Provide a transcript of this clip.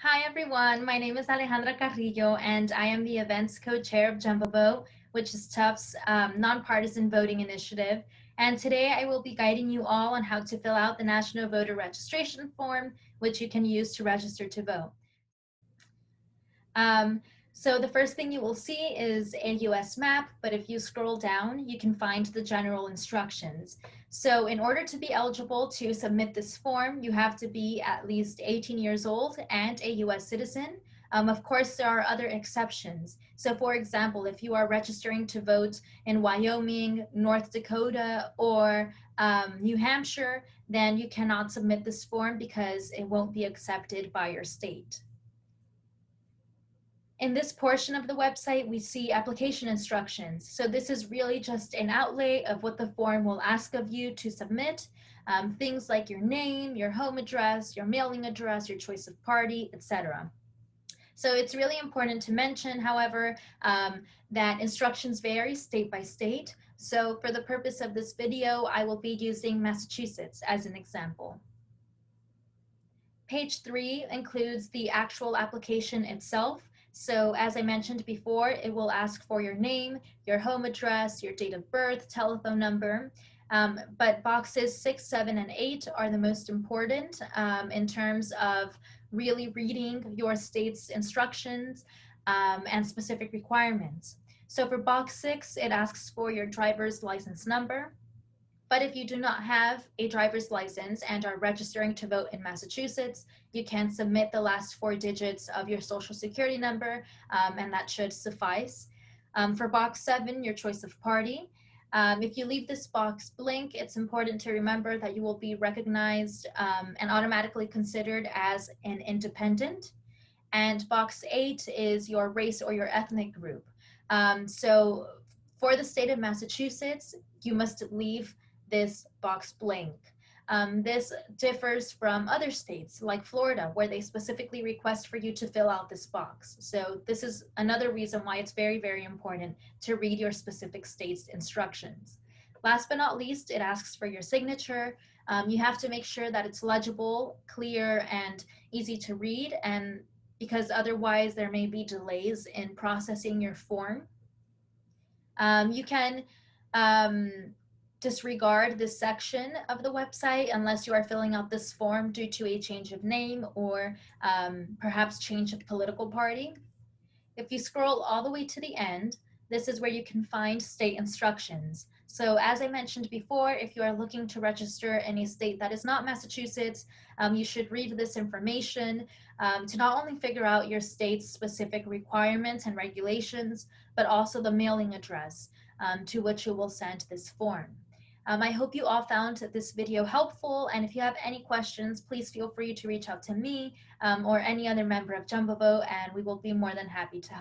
Hi everyone, my name is Alejandra Carrillo and I am the events co-chair of JumboVote, which is Tufts' nonpartisan voting initiative. And today I will be guiding you all on how to fill out the National Voter Registration Form, which you can use to register to vote. Um, so the first thing you will see is a US map, but if you scroll down, you can find the general instructions. So in order to be eligible to submit this form, you have to be at least 18 years old and a US citizen. Of course, there are other exceptions. So for example, if you are registering to vote in Wyoming, North Dakota, or New Hampshire, then you cannot submit this form because it won't be accepted by your state. In this portion of the website, we see application instructions. So this is really just an outlay of what the form will ask of you to submit. Things like your name, your home address, your mailing address, your choice of party, etc. So it's really important to mention, however, that instructions vary state by state. So for the purpose of this video, I will be using Massachusetts as an example. Page 3 includes the actual application itself. So as I mentioned before, it will ask for your name, your home address, your date of birth, telephone number. But boxes 6, 7, and 8 are the most important in terms of really reading your state's instructions and specific requirements. So for box 6, it asks for your driver's license number. But if you do not have a driver's license and are registering to vote in Massachusetts, you can submit the last 4 digits of your social security number, and that should suffice. For box 7, your choice of party. If you leave this box blank, it's important to remember that you will be recognized and automatically considered as an independent. And box 8 is your race or your ethnic group. So for the state of Massachusetts, you must leave this box blank. This differs from other states like Florida, where they specifically request for you to fill out this box. So this is another reason why it's very, very important to read your specific state's instructions. Last but not least, it asks for your signature. You have to make sure that it's legible, clear, and easy to read, and because otherwise there may be delays in processing your form. You can disregard this section of the website unless you are filling out this form due to a change of name or perhaps change of political party. If you scroll all the way to the end, this is where you can find state instructions. So as I mentioned before, if you are looking to register in a state that is not Massachusetts, you should read this information to not only figure out your state's specific requirements and regulations, but also the mailing address to which you will send this form. I hope you all found this video helpful, and if you have any questions, please feel free to reach out to me or any other member of JumboVote, and we will be more than happy to help.